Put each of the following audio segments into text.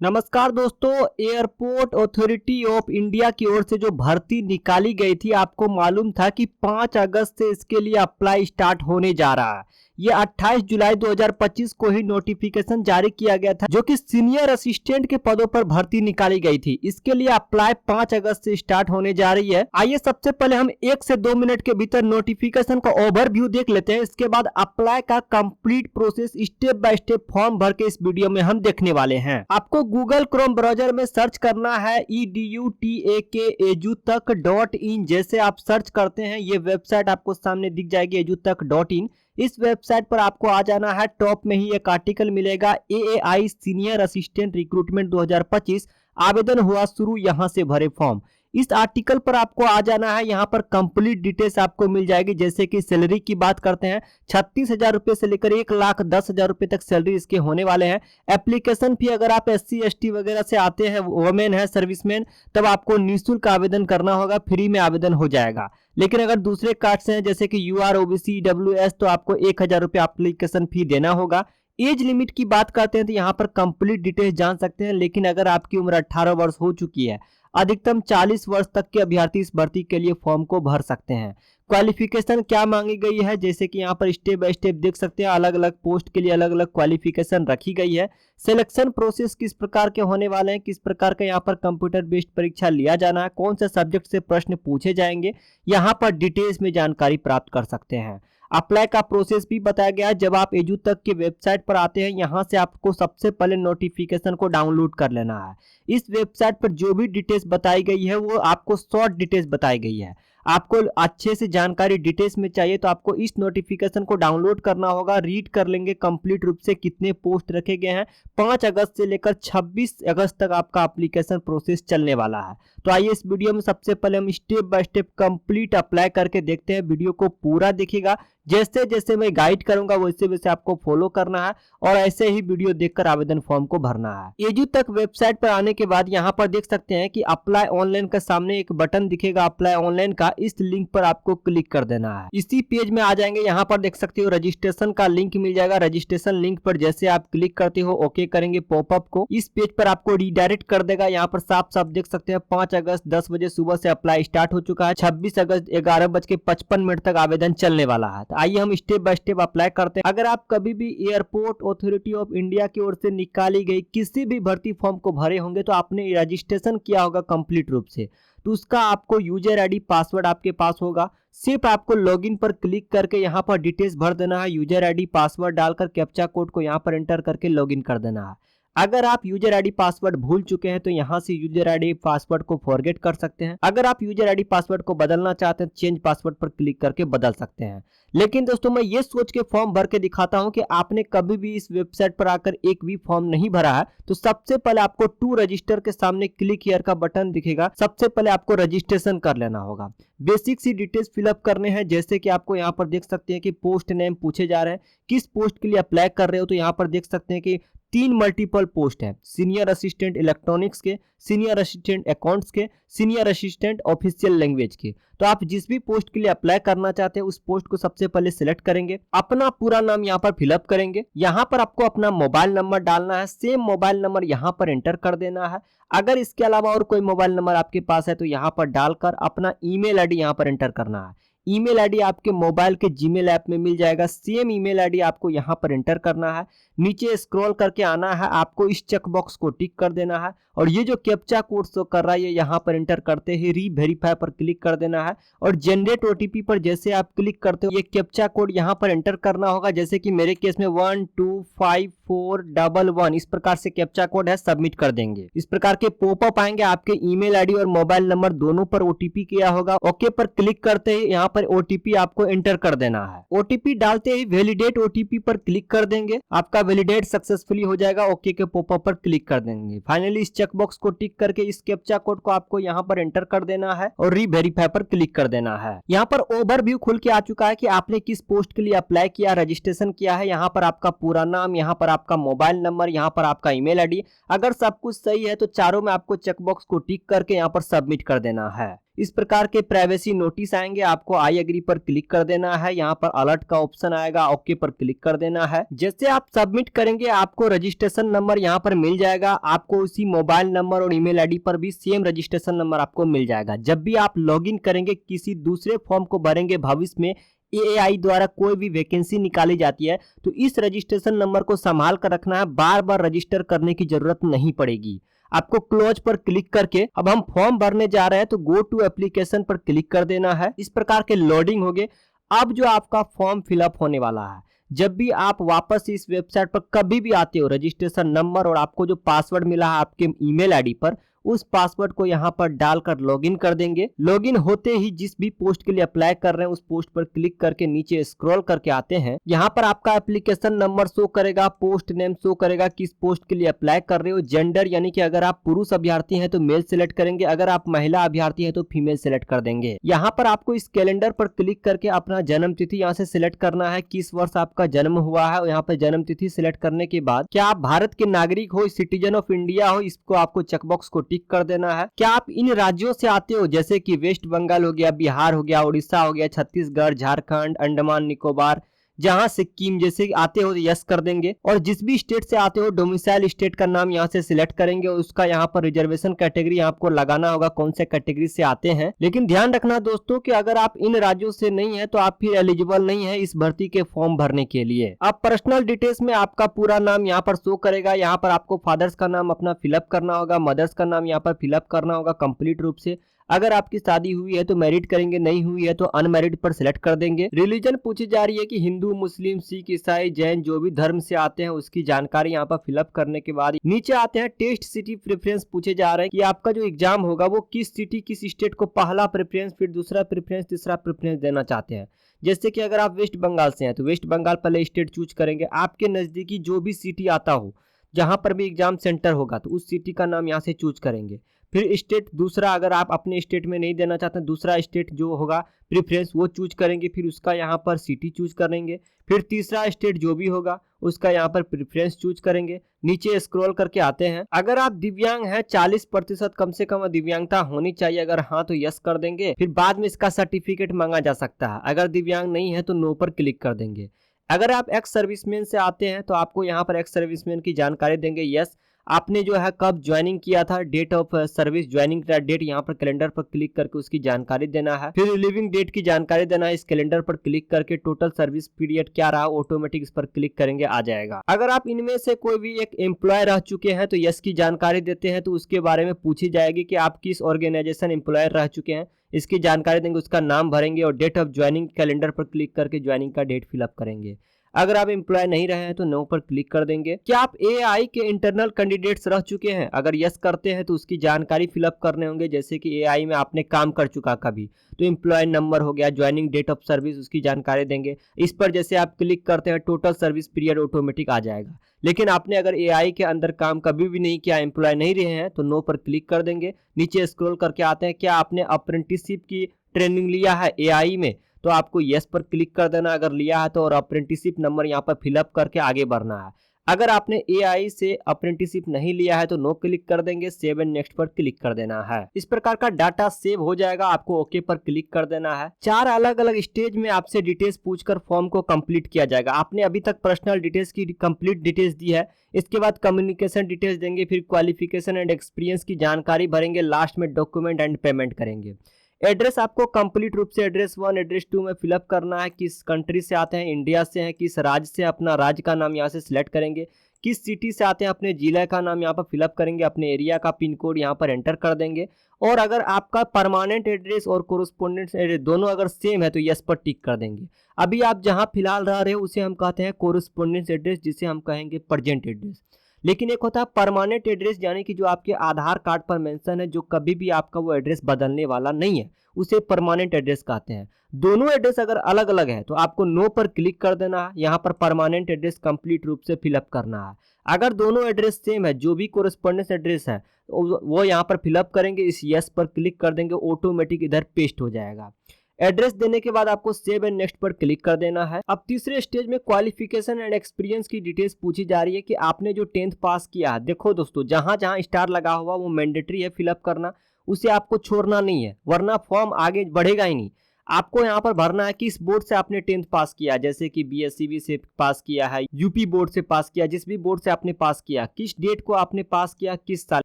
नमस्कार दोस्तों। Airport authority of India की ओर से जो भर्ती निकाली गई थी, आपको मालूम था कि 5 अगस्त से इसके लिए अप्लाई स्टार्ट होने जा रहा है। ये 28 जुलाई 2025 को ही नोटिफिकेशन जारी किया गया था, जो कि सीनियर असिस्टेंट के पदों पर भर्ती निकाली गई थी। इसके लिए अप्लाई 5 अगस्त से स्टार्ट होने जा रही है। आइए सबसे पहले हम 1 से 2 मिनट के भीतर नोटिफिकेशन का ओवरव्यू देख लेते हैं। इसके बाद अप्लाई का complete process step by step form भर के इस वीडियो में हम देखने वाले हैं। आपको गूगल क्रोम ब्राउजर में सर्च करना है edutak.edu-tak.in। जैसे आप सर्च करते हैं ये वेबसाइट आपको सामने दिख जाएगी edutak.in। इस वेबसाइट पर आपको आ जाना है। टॉप में ही एक आर्टिकल मिलेगा एएआई सीनियर असिस्टेंट रिक्रूटमेंट 2025 आवेदन हुआ शुरू, यहां से भरे फॉर्म। इस आर्टिकल पर आपको आ जाना है। यहाँ पर कंप्लीट डिटेल्स आपको मिल जाएगी। जैसे कि सैलरी की बात करते हैं, 36,000 रुपए से लेकर 1,10,000 रुपए तक सैलरी इसके होने वाले हैं। एप्लीकेशन फी अगर आप SC ST वगैरह से आते हैं, वुमेन है, सर्विसमैन, तब आपको निःशुल्क आवेदन करना होगा, फ्री में आवेदन हो जाएगा। लेकिन अगर दूसरे कास्ट से हैं जैसे कि UR OBC EWS, तो आपको 1,000 रुपये एप्लीकेशन फी देना होगा। एज लिमिट की बात करते हैं तो यहाँ पर कंप्लीट डिटेल्स जान सकते हैं। लेकिन अगर आपकी उम्र 18 वर्ष हो चुकी है, अधिकतम 40 वर्ष तक के अभ्यर्थी इस भर्ती के लिए फॉर्म को भर सकते हैं। क्वालिफिकेशन क्या मांगी गई है, जैसे कि यहाँ पर स्टेप बाय स्टेप देख सकते हैं। अलग अलग पोस्ट के लिए अलग अलग क्वालिफिकेशन रखी गई है। सिलेक्शन प्रोसेस किस प्रकार के होने वाले हैं, किस प्रकार का यहाँ पर कंप्यूटर बेस्ड परीक्षा लिया जाना है, कौन से सब्जेक्ट से प्रश्न पूछे जाएंगे, यहाँ पर डिटेल्स में जानकारी प्राप्त कर सकते हैं। अप्लाई का प्रोसेस भी बताया गया है। जब आप एजुतक के वेबसाइट पर आते हैं, यहाँ से आपको सबसे पहले नोटिफिकेशन को डाउनलोड कर लेना है। इस वेबसाइट पर जो भी डिटेल्स बताई गई है वो आपको शॉर्ट डिटेल्स बताई गई है। आपको अच्छे से जानकारी डिटेल्स में चाहिए तो आपको इस नोटिफिकेशन को डाउनलोड करना होगा। रीड कर लेंगे कंप्लीट रूप से कितने पोस्ट रखे गए हैं। 5 अगस्त से लेकर 26 अगस्त तक आपका एप्लीकेशन प्रोसेस चलने वाला है। तो आइए इस वीडियो में सबसे पहले हम step by step complete apply करके देखते हैं। वीडियो को पूरा देखिएगा, जैसे जैसे मैं गाइड करूंगा वैसे वैसे आपको फॉलो करना है और ऐसे ही वीडियो देखकर आवेदन फॉर्म को भरना है। एजुतक वेबसाइट पर आने के बाद यहाँ पर देख सकते हैं कि अप्लाई ऑनलाइन का सामने एक बटन दिखेगा अप्लाई ऑनलाइन का। इस लिंक पर आपको क्लिक कर देना है। इसी पेज में आ जाएंगे। यहाँ पर देख सकते हो रजिस्ट्रेशन का लिंक मिल जाएगा। रजिस्ट्रेशन लिंक पर जैसे आप क्लिक करते हो, ओके करेंगे पॉपअप को, इस पेज पर आपको रिडायरेक्ट कर देगा। यहाँ पर साफ साफ देख सकते हैं 5 अगस्त 10 बजे सुबह से अप्लाई स्टार्ट हो चुका है। 26 अगस्त 11:55 तक आवेदन चलने वाला है। आइए हम स्टेप बाय स्टेप अप्लाई करते हैं। अगर आप कभी भी एयरपोर्ट अथॉरिटी ऑफ इंडिया की ओर से निकाली गई किसी भी भर्ती फॉर्म को भरे होंगे तो आपने रजिस्ट्रेशन किया होगा कंप्लीट रूप से, तो उसका आपको यूजर आईडी पासवर्ड आपके पास होगा। सिर्फ आपको लॉगिन पर क्लिक करके यहाँ पर डिटेल्स भर देना है। यूजर आईडी पासवर्ड डालकर कैप्चा कोड को यहाँ पर एंटर करके लॉगिन कर देना है। अगर आप यूजर आईडी पासवर्ड भूल चुके हैं तो यहाँ से यूजर आईडी पासवर्ड को फॉरगेट कर सकते हैं। अगर आप यूजर आईडी पासवर्ड को बदलना चाहते हैं, चेंज पासवर्ड पर क्लिक करके बदल सकते हैं। लेकिन दोस्तों मैं ये सोच के फॉर्म भर के दिखाता हूं कि आपने कभी भी इस वेबसाइट पर आकर एक भी फॉर्म नहीं भरा है तो सबसे पहले आपको टू रजिस्टर के सामने क्लिक हियर का बटन दिखेगा। सबसे पहले आपको रजिस्ट्रेशन कर लेना होगा। बेसिक सी डिटेल्स फिलअप करने हैं। जैसे कि आपको यहाँ पर देख सकते हैं कि पोस्ट नेम पूछे जा रहे हैं, किस पोस्ट के लिए अप्लाई कर रहे हो। तो यहाँ पर देख सकते हैं कि 3 मल्टीपल पोस्ट है, सीनियर असिस्टेंट इलेक्ट्रॉनिक्स के, सीनियर असिस्टेंट अकाउंट्स के, सीनियर असिस्टेंट ऑफिशियल लैंग्वेज के। तो आप जिस भी पोस्ट के लिए अप्लाई करना चाहते हैं उस पोस्ट को सबसे पहले सिलेक्ट करेंगे। अपना पूरा नाम यहाँ पर फिलअप करेंगे। यहाँ पर आपको अपना मोबाइल नंबर डालना है। सेम मोबाइल नंबर यहाँ पर एंटर कर देना है। अगर इसके अलावा और कोई मोबाइल नंबर आपके पास है तो यहाँ पर डालकर अपना ईमेल आईडी यहाँ पर एंटर करना है। ईमेल आईडी आपके मोबाइल के जीमेल ऐप में मिल जाएगा। सेम ईमेल आईडी आपको यहाँ पर एंटर करना है। नीचे स्क्रॉल करके आना है, आपको इस चेक बॉक्स को टिक कर देना है और ये जो कैप्चा कोड शो कर रहा है ये यहाँ पर एंटर करते ही री-वेरीफाई पर क्लिक कर देना है और जनरेट OTP पर जैसे आप क्लिक करते हो ये कैप्चा कोड यहाँ पर एंटर करना होगा। जैसे कि मेरे केस में 125411 इस प्रकार से कैप्चा कोड है, सबमिट कर देंगे। इस प्रकार के पॉपअप आएंगे। आपके ईमेल आईडी और मोबाइल नंबर दोनों पर OTP किया होगा। ओके पर क्लिक करते ही यहाँ पर OTP आपको एंटर कर देना है। OTP डालते ही वैलिडेट OTP पर क्लिक कर देंगे। आपका वैलिडेट सक्सेसफुली हो जाएगा। ओके के पॉपअप पर क्लिक कर देंगे। फाइनली इस चेक बॉक्स को टिक करके इस कैप्चा कोड को आपको यहाँ पर एंटर कर देना है और री-वेरीफाई पर क्लिक कर देना है। यहाँ पर ओवरव्यू खुल के आ चुका है कि आपने किस पोस्ट के लिए अप्लाई किया, रजिस्ट्रेशन किया है। यहाँ पर आपका पूरा नाम, यहाँ पर आपका मोबाइल नंबर, यहाँ पर आपका ईमेल आईडी। अगर सब कुछ सही है तो चारों में आपको चेक बॉक्स को टिक करके यहाँ पर सबमिट कर देना है। इस प्रकार के प्राइवेसी नोटिस आएंगे, आपको आई एग्री पर क्लिक कर देना है। यहाँ पर अलर्ट का ऑप्शन आएगा, ओके पर क्लिक कर देना है। जैसे आप सबमिट करेंगे आपको रजिस्ट्रेशन नंबर यहाँ पर मिल जाएगा। आपको उसी मोबाइल नंबर और ईमेल आईडी पर भी सेम रजिस्ट्रेशन नंबर आपको मिल जाएगा। जब भी आप लॉगिन करेंगे, किसी दूसरे फॉर्म को भरेंगे, भविष्य में एआई द्वारा कोई भी वैकेंसी निकाली जाती है तो इस रजिस्ट्रेशन नंबर को संभाल कर रखना है, बार बार रजिस्टर करने की जरूरत नहीं पड़ेगी। आपको क्लोज पर क्लिक करके अब हम फॉर्म भरने जा रहे हैं तो गो टू एप्लीकेशन पर क्लिक कर देना है। इस प्रकार के लोडिंग हो गए। अब जो आपका फॉर्म फिलअप होने वाला है, जब भी आप वापस इस वेबसाइट पर कभी भी आते हो, रजिस्ट्रेशन नंबर और आपको जो पासवर्ड मिला है आपके ईमेल आईडी पर, उस पासवर्ड को यहाँ पर डालकर लॉगिन कर देंगे। लॉगिन होते ही जिस भी पोस्ट के लिए अप्लाई कर रहे हैं उस पोस्ट पर क्लिक करके नीचे स्क्रॉल करके आते हैं। यहाँ पर आपका एप्लीकेशन नंबर शो करेगा, पोस्ट नेम शो करेगा, किस पोस्ट के लिए अप्लाई कर रहे हो, जेंडर यानी कि अगर आप पुरुष अभ्यर्थी हैं तो मेल सिलेक्ट करेंगे, अगर आप महिला अभ्यर्थी हैं तो फीमेल सिलेक्ट कर देंगे। यहाँ पर आपको इस कैलेंडर पर क्लिक करके अपना जन्म तिथि यहाँ से सिलेक्ट करना है, किस वर्ष आपका जन्म हुआ है। यहाँ पर जन्म तिथि सिलेक्ट करने के बाद क्या आप भारत के नागरिक हो, सिटीजन ऑफ इंडिया हो, इसको आपको चेकबॉक्स को टिक कर देना है। क्या आप इन राज्यों से आते हो, जैसे कि वेस्ट बंगाल हो गया, बिहार हो गया, उड़ीसा हो गया, छत्तीसगढ़, झारखंड, अंडमान निकोबार, जहां सिक्किम जैसे आते हो यस कर देंगे। और जिस भी स्टेट से आते हो डोमिसाइल स्टेट का नाम यहाँ से सिलेक्ट करेंगे और उसका यहाँ पर रिजर्वेशन कैटेगरी आपको लगाना होगा, कौन से कैटेगरी से आते हैं। लेकिन ध्यान रखना दोस्तों कि अगर आप इन राज्यों से नहीं है तो आप फिर एलिजिबल नहीं है इस भर्ती के फॉर्म भरने के लिए। अब पर्सनल डिटेल्स में आपका पूरा नाम यहाँ पर शो करेगा। यहाँ पर आपको फादर्स का नाम अपना फिलअप करना होगा, मदर्स का नाम यहाँ पर फिलअप करना होगा कंप्लीट रूप से। अगर आपकी शादी हुई है तो मैरिड करेंगे, नहीं हुई है तो अनमैरिड पर सिलेक्ट कर देंगे। रिलीजन पूछी जा रही है कि हिंदू, मुस्लिम, सिख, ईसाई, जैन, जो भी धर्म से आते हैं उसकी जानकारी यहाँ पर फिलअप करने के बाद नीचे आते हैं टेस्ट सिटी प्रेफरेंस पूछे जा रहे हैं कि आपका जो एग्जाम होगा वो किस सिटी, किस स्टेट को पहला प्रेफरेंस, फिर दूसरा प्रेफरेंस, तीसरा प्रेफरेंस देना चाहते हैं। जैसे कि अगर आप वेस्ट बंगाल से हैं तो वेस्ट बंगाल पहले स्टेट चूज करेंगे। आपके नजदीकी जो भी सिटी आता हो, जहां पर भी एग्जाम सेंटर होगा तो उस सिटी का नाम यहाँ से चूज करेंगे। फिर स्टेट दूसरा, अगर आप अपने स्टेट में नहीं देना चाहते, दूसरा स्टेट जो होगा प्रेफरेंस वो चूज करेंगे, फिर उसका यहाँ पर सिटी चूज करेंगे। फिर तीसरा स्टेट जो भी होगा उसका यहाँ पर प्रेफरेंस चूज करेंगे। नीचे स्क्रॉल करके आते हैं। अगर आप दिव्यांग हैं, 40% कम से कम दिव्यांगता होनी चाहिए, अगर हाँ तो यस कर देंगे। फिर बाद में इसका सर्टिफिकेट मांगा जा सकता है। अगर दिव्यांग नहीं है तो नो पर क्लिक कर देंगे। अगर आप एक्स सर्विसमैन से आते हैं तो आपको यहाँ पर एक्स सर्विसमैन की जानकारी देंगे, यस आपने जो है कब ज्वाइनिंग किया था, डेट ऑफ सर्विस, ज्वाइनिंग का डेट यहाँ पर कैलेंडर पर क्लिक करके उसकी जानकारी देना है। फिर रिलीविंग डेट की जानकारी देना है। इस कैलेंडर पर क्लिक करके टोटल सर्विस पीरियड क्या रहा ऑटोमेटिक इस पर क्लिक करेंगे, आ जाएगा। अगर आप इनमें से कोई भी एक एम्प्लॉय रह चुके हैं तो यस की जानकारी देते हैं तो उसके बारे में पूछी जाएगी कि आप किस ऑर्गेनाइजेशन एम्प्लॉयर रह चुके हैं, इसकी जानकारी देंगे, उसका नाम भरेंगे और डेट ऑफ ज्वाइनिंग कैलेंडर पर क्लिक करके ज्वाइनिंग का डेट फिलअप करेंगे। अगर आप एम्प्लॉय नहीं रहे हैं तो नो पर क्लिक कर देंगे। क्या आप एआई के इंटरनल कैंडिडेट्स रह चुके हैं, अगर यस करते हैं तो उसकी जानकारी फिलअप करने होंगे। जैसे कि एआई में आपने काम कर चुका कभी तो एम्प्लॉय नंबर हो गया, ज्वाइनिंग डेट ऑफ सर्विस, उसकी जानकारी देंगे। इस पर जैसे आप क्लिक करते हैं टोटल सर्विस पीरियड ऑटोमेटिक आ जाएगा। लेकिन आपने अगर एआई के अंदर काम कभी भी नहीं किया, एम्प्लॉय नहीं रहे हैं तो नो पर क्लिक कर देंगे। नीचे स्क्रॉल करके आते हैं, क्या आपने अप्रेंटिसशिप की ट्रेनिंग लिया है एआई में, तो आपको यस पर क्लिक कर देना अगर लिया है तो, और अप्रेंटिसशिप नंबर यहाँ पर फिलअप करके आगे बढ़ना है। अगर आपने एआई से अप्रेंटिसशिप नहीं लिया है तो नो क्लिक कर देंगे, सेव एंड नेक्स्ट पर क्लिक कर देना है। इस प्रकार का डाटा सेव हो जाएगा, आपको ओके पर क्लिक कर देना है। 4 अलग अलग स्टेज में आपसे डिटेल्स पूछकर फॉर्म को कंप्लीट किया जाएगा। आपने अभी तक पर्सनल डिटेल्स की कंप्लीट डिटेल्स दी है, इसके बाद कम्युनिकेशन डिटेल्स देंगे, फिर क्वालिफिकेशन एंड एक्सपीरियंस की जानकारी भरेंगे, लास्ट में डॉक्यूमेंट एंड पेमेंट करेंगे। एड्रेस आपको कंप्लीट रूप से एड्रेस 1 एड्रेस 2 में फिलअप करना है। किस कंट्री से आते हैं, इंडिया से हैं, किस राज्य से, अपना राज्य का नाम यहाँ से सिलेक्ट करेंगे। किस सिटी से आते हैं, अपने जिला का नाम यहाँ पर फिलअप करेंगे, अपने एरिया का पिन कोड यहाँ पर एंटर कर देंगे। और अगर आपका परमानेंट एड्रेस और कोरोस्पोंडेंट एड्रेस दोनों अगर सेम है तो यस पर टिक कर देंगे। अभी आप जहाँ फिलहाल रह रहे हो उसे हम कहते हैं कोरोस्पोंडेंट एड्रेस, जिसे हम कहेंगे प्रेजेंट एड्रेस। लेकिन एक होता है परमानेंट एड्रेस, यानी कि जो आपके आधार कार्ड पर मेंशन है, जो कभी भी आपका वो एड्रेस बदलने वाला नहीं है, उसे परमानेंट एड्रेस कहते हैं। दोनों एड्रेस अगर अलग अलग है तो आपको नो पर क्लिक कर देना है। यहाँ पर परमानेंट एड्रेस कंप्लीट रूप से फिलअप करना है। अगर दोनों एड्रेस सेम है, जो भी कोरेस्पोंडेंस एड्रेस है वो यहाँ पर फिलअप करेंगे, इस यस पर क्लिक कर देंगे, ऑटोमेटिक इधर पेस्ट हो जाएगा। एड्रेस देने के बाद आपको सेव एंड नेक्स्ट पर क्लिक कर देना है। अब तीसरे स्टेज में क्वालिफिकेशन एंड एक्सपीरियंस की डिटेल्स पूछी जा रही है कि आपने जो 10th पास किया है। देखो दोस्तों, जहां जहां स्टार लगा हुआ वो मैंडेटरी है फिलअप करना, उसे आपको छोड़ना नहीं है, वरना फॉर्म आगे बढ़ेगा ही नहीं। आपको यहाँ पर भरना है किस बोर्ड से आपने 10th पास किया, जैसे कि बीएससीबी से पास किया है, यूपी बोर्ड से पास किया, जिस भी बोर्ड से आपने पास किया, किस डेट को आपने पास किया, किस साल।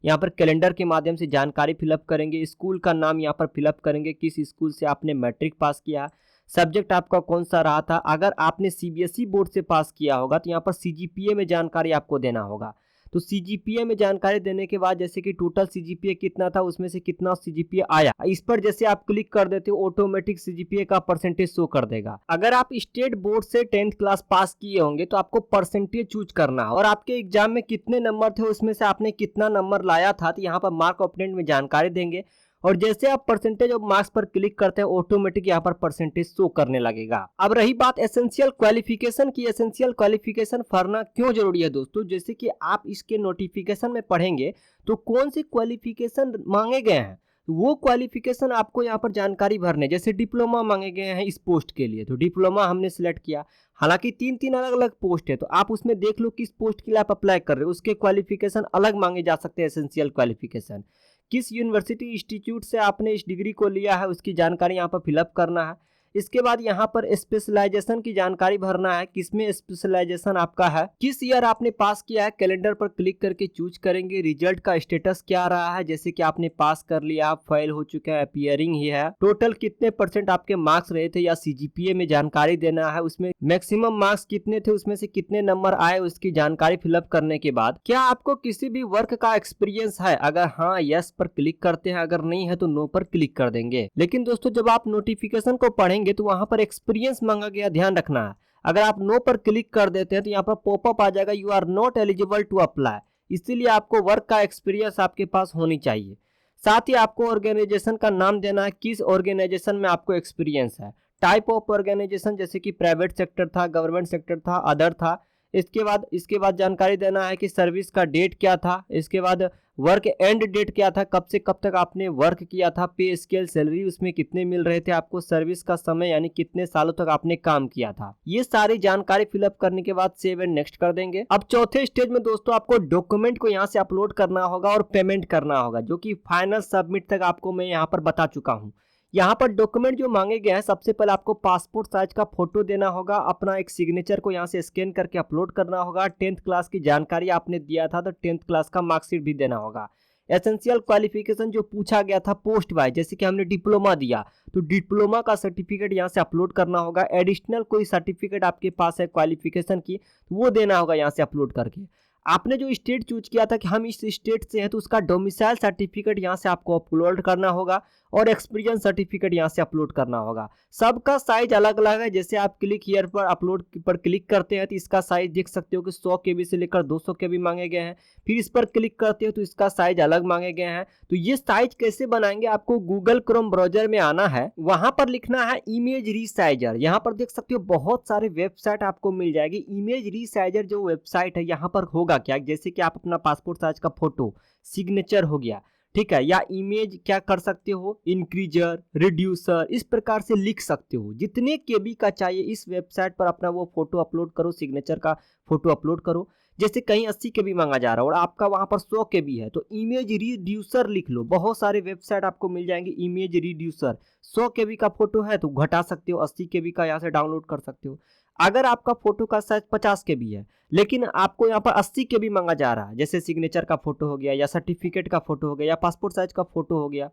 यहाँ पर कैलेंडर के माध्यम से जानकारी फिलअप करेंगे, स्कूल का नाम यहाँ पर फिलअप करेंगे, किस स्कूल से आपने मैट्रिक पास किया, सब्जेक्ट आपका कौन सा रहा था। अगर आपने सीबीएसई बोर्ड से पास किया होगा तो यहाँ पर सीजीपीए में जानकारी आपको देना होगा। तो सीजीपीए में जानकारी देने के बाद जैसे कि टोटल सीजीपीए कितना था, उसमें से कितना सीजीपीए आया, इस पर जैसे आप क्लिक कर देते हो ऑटोमेटिक सीजीपीए का परसेंटेज शो कर देगा। अगर आप स्टेट बोर्ड से 10th क्लास पास किए होंगे तो आपको परसेंटेज चूज करना है और आपके एग्जाम में कितने नंबर थे उसमें से आपने कितना नंबर लाया था, तो यहाँ पर मार्क ऑपोनेंट में जानकारी देंगे। और जैसे आप परसेंटेज ऑफ मार्क्स पर क्लिक करते हैं ऑटोमेटिक यहाँ पर परसेंटेज शो करने लगेगा। अब रही बात एसेंशियल क्वालिफिकेशन की, एसेंशियल क्वालिफिकेशन पढ़ना क्यों जरूरी है दोस्तों, जैसे कि आप इसके नोटिफिकेशन में पढ़ेंगे तो कौन सी क्वालिफिकेशन मांगे गए हैं, वो क्वालिफिकेशन आपको यहाँ पर जानकारी भरने, जैसे डिप्लोमा मांगे गए हैं इस पोस्ट के लिए, तो डिप्लोमा हमने सिलेक्ट किया। हालांकि 3 अलग अलग पोस्ट है, तो आप उसमें देख लो किस पोस्ट के लिए आप अप्लाई कर रहे हो, उसके क्वालिफिकेशन अलग मांगे जा सकते हैं। एसेंशियल क्वालिफिकेशन किस यूनिवर्सिटी इंस्टीट्यूट से आपने इस डिग्री को लिया है उसकी जानकारी यहाँ पर फिलअप करना है। इसके बाद यहाँ पर स्पेशलाइजेशन की जानकारी भरना है, किसमें स्पेशलाइजेशन आपका है, किस ईयर आपने पास किया है, कैलेंडर पर क्लिक करके चूज करेंगे। रिजल्ट का स्टेटस क्या रहा है, जैसे कि आपने पास कर लिया, आप फेल हो चुके हैं, अपीयरिंग ही है, टोटल कितने परसेंट आपके मार्क्स रहे थे, या सीजीपीए में जानकारी देना है, उसमें मैक्सिमम मार्क्स कितने थे, उसमें से कितने नंबर आए, उसकी जानकारी फिलअप करने के बाद क्या आपको किसी भी वर्क का एक्सपीरियंस है, अगर हाँ यस पर क्लिक करते हैं, अगर नहीं है तो नो पर क्लिक कर देंगे। लेकिन दोस्तों जब आप नोटिफिकेशन को पढ़ेंगे तो वहां पर एक्सपीरियंस मांगा गया, ध्यान रखना है। अगर आप नो पर क्लिक कर देते हैं तो यहाँ पर पॉपअप आ जाएगा, you are not eligible to apply. इसीलिए आपको वर्क का एक्सपीरियंस आपके पास होनी चाहिए। साथ ही आपको ऑर्गेनाइजेशन का नाम देना है, किस ऑर्गेनाइजेशन में आपको एक्सपीरियंस है, टाइप ऑफ ऑर्गेनाइजेशन, जैसे कि प्राइवेट सेक्टर था, गवर्नमेंट सेक्टर था, अदर था। इसके बाद जानकारी देना है कि सर्विस का डेट क्या था, इसके बाद वर्क एंड डेट क्या था, कब से कब तक आपने वर्क किया था, पे स्केल, सैलरी उसमें कितने मिल रहे थे आपको, सर्विस का समय यानी कितने सालों तक आपने काम किया था। ये सारी जानकारी फिलअप करने के बाद सेव एंड नेक्स्ट कर देंगे। अब चौथे स्टेज में दोस्तों आपको डॉक्यूमेंट को यहाँ से अपलोड करना होगा और पेमेंट करना होगा, जो कि फाइनल सबमिट तक आपको मैं यहाँ पर बता चुका हूँ। यहाँ पर डॉक्यूमेंट जो मांगे गए हैं, सबसे पहले आपको पासपोर्ट साइज का फोटो देना होगा, अपना एक सिग्नेचर को यहाँ से स्कैन करके अपलोड करना होगा। 10th क्लास की जानकारी आपने दिया था तो 10th क्लास का मार्कशीट भी देना होगा। एसेंशियल क्वालिफिकेशन जो पूछा गया था पोस्ट वाइज, जैसे कि हमने डिप्लोमा दिया तो डिप्लोमा का सर्टिफिकेट यहाँ से अपलोड करना होगा। एडिशनल कोई सर्टिफिकेट आपके पास है क्वालिफिकेशन की तो वो देना होगा यहाँ से अपलोड करके। आपने जो स्टेट चूज किया था कि हम इस स्टेट से हैं तो उसका डोमिसाइल सर्टिफिकेट यहाँ से आपको अपलोड करना होगा और एक्सपीरियंस सर्टिफिकेट यहाँ से अपलोड करना होगा। सबका साइज अलग अलग है, जैसे आप क्लिक हियर पर अपलोड पर क्लिक करते हैं तो इसका साइज देख सकते हो कि 100 KB से लेकर 200 KB मांगे गए हैं। फिर इस पर क्लिक करते हो तो इसका साइज अलग मांगे गए हैं। तो ये साइज कैसे बनाएंगे, आपको गूगल क्रोम ब्राउजर में आना है, वहां पर लिखना है इमेज रीसाइजर। यहाँ पर देख सकते हो बहुत सारे वेबसाइट आपको मिल जाएगी। इमेज रीसाइजर जो वेबसाइट है यहाँ पर होगा क्या, जैसे कि आप अपना पासपोर्ट साइज का फोटो, सिग्नेचर हो गया, ठीक है, या इमेज क्या कर सकते हो, इंक्रीजर, रिड्यूसर, इस प्रकार से लिख सकते हो। जितने केबी का चाहिए इस वेबसाइट पर अपना वो फोटो अपलोड करो, सिग्नेचर का फोटो अपलोड करो। जैसे कहीं 80 KB मांगा जा रहा है और आपका वहां पर 100 KB है तो इमेज रिड्यूसर लिख लो। बहुत सारे वेबसाइट आपको मिल जाएंगे इमेज रिड्यूसर। 100 KB का फोटो है तो घटा सकते हो, 80 KB का यहाँ से डाउनलोड कर सकते हो। अगर आपका फोटो का साइज 50 KB है लेकिन आपको यहाँ पर 80 KB मांगा जा रहा है, जैसे सिग्नेचर का फोटो हो गया या सर्टिफिकेट का फोटो हो गया या पासपोर्ट साइज का फोटो हो गया,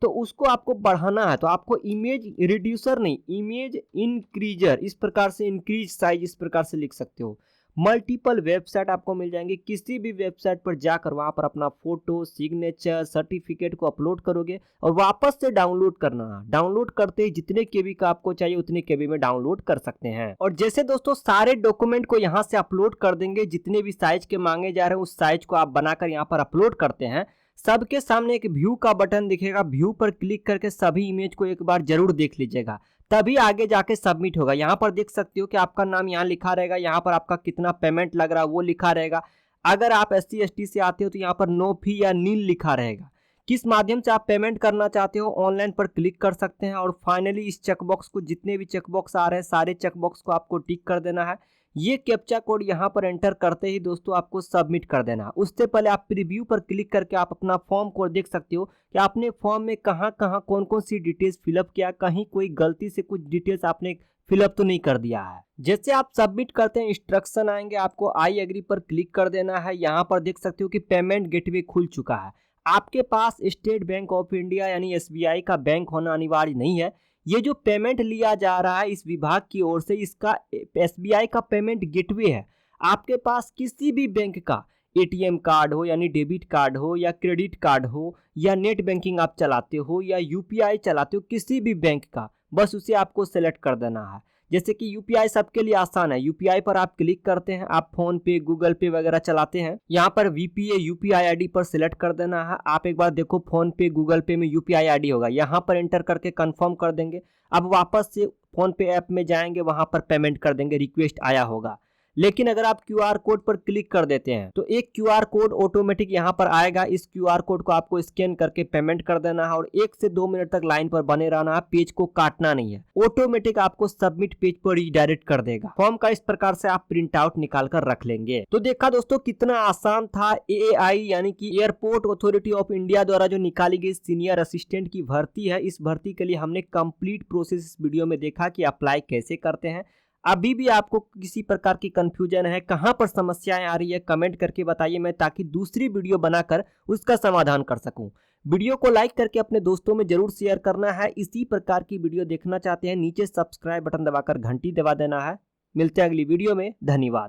तो उसको आपको बढ़ाना है तो आपको इमेज रिड्यूसर नहीं, इमेज इंक्रीजर, इस प्रकार से इंक्रीज साइज इस प्रकार से लिख सकते हो। मल्टीपल वेबसाइट आपको मिल जाएंगे, किसी भी वेबसाइट पर जाकर वहां पर अपना फोटो, सिग्नेचर, सर्टिफिकेट को अपलोड करोगे और वापस से डाउनलोड करना है। डाउनलोड करते ही जितने केबी का आपको चाहिए उतने केबी में डाउनलोड कर सकते हैं। और जैसे दोस्तों सारे डॉक्यूमेंट को यहाँ से अपलोड कर देंगे, जितने भी साइज के मांगे जा रहे हैं उस साइज को आप बनाकर यहाँ पर अपलोड करते हैं। सबके सामने एक व्यू का बटन दिखेगा, व्यू पर क्लिक करके सभी इमेज को एक बार जरूर देख लीजिएगा, तभी आगे जाके सबमिट होगा। यहाँ पर देख सकते हो कि आपका नाम यहाँ लिखा रहेगा, यहाँ पर आपका कितना पेमेंट लग रहा है वो लिखा रहेगा। अगर आप SC ST से आते हो तो यहाँ पर नो फी या नील लिखा रहेगा। किस माध्यम से आप पेमेंट करना चाहते हो ऑनलाइन पर क्लिक कर सकते हैं। और फाइनली इस चेकबॉक्स को, जितने भी चेकबॉक्स आ रहे हैं सारे चेकबॉक्स को आपको टिक कर देना है। ये कैप्चा कोड यहाँ पर एंटर करते ही दोस्तों आपको सबमिट कर देना। उससे पहले आप प्रीव्यू पर क्लिक करके आप अपना फॉर्म को देख सकते हो कि आपने फॉर्म में कहाँ कहाँ कौन कौन सी डिटेल्स फिलअप किया, कहीं कोई गलती से कुछ डिटेल्स आपने फिलअप तो नहीं कर दिया है। जैसे आप सबमिट करते हैं इंस्ट्रक्शन आएंगे, आपको आई एग्री पर क्लिक कर देना है। यहाँ पर देख सकते हो कि पेमेंट गेटवे खुल चुका है। आपके पास स्टेट बैंक ऑफ इंडिया यानी SBI का बैंक होना अनिवार्य नहीं है। ये जो पेमेंट लिया जा रहा है इस विभाग की ओर से, इसका SBI का पेमेंट गेटवे है। आपके पास किसी भी बैंक का ATM कार्ड हो यानी डेबिट कार्ड हो या क्रेडिट कार्ड हो या नेट बैंकिंग आप चलाते हो या UPI चलाते हो, किसी भी बैंक का बस उसे आपको सेलेक्ट कर देना है। जैसे कि UPI सबके लिए आसान है। UPI पर आप क्लिक करते हैं, आप फोन पे गूगल पे वगैरह चलाते हैं, यहाँ पर VPA UPI ID पर सिलेक्ट कर देना है। आप एक बार देखो फोन पे गूगल पे में UPI ID होगा, यहाँ पर एंटर करके कंफर्म कर देंगे। अब वापस से फोन पे ऐप में जाएंगे, वहाँ पर पेमेंट कर देंगे, रिक्वेस्ट आया होगा। लेकिन अगर आप QR कोड पर क्लिक कर देते हैं तो एक QR कोड ऑटोमेटिक यहाँ पर आएगा। इस QR कोड को आपको स्कैन करके पेमेंट कर देना है और 1 से 2 मिनट तक लाइन पर बने रहना है। पेज को काटना नहीं है, ऑटोमेटिक आपको सबमिट पेज पर रिडायरेक्ट कर देगा। फॉर्म का इस प्रकार से आप प्रिंट आउट निकाल कर रख लेंगे। तो देखा दोस्तों कितना आसान था। AAI यानी कि एयरपोर्ट अथॉरिटी ऑफ इंडिया द्वारा जो निकाली गई सीनियर असिस्टेंट की भर्ती है, इस भर्ती के लिए हमने कंप्लीट प्रोसेस इस वीडियो में देखा कि अप्लाई कैसे करते हैं। अभी भी आपको किसी प्रकार की कंफ्यूजन है, कहां पर समस्याएं आ रही है, कमेंट करके बताइए मैं ताकि दूसरी वीडियो बनाकर उसका समाधान कर सकूं। वीडियो को लाइक करके अपने दोस्तों में जरूर शेयर करना है। इसी प्रकार की वीडियो देखना चाहते हैं नीचे सब्सक्राइब बटन दबाकर घंटी दबा देना है। मिलते हैं अगली वीडियो में, धन्यवाद।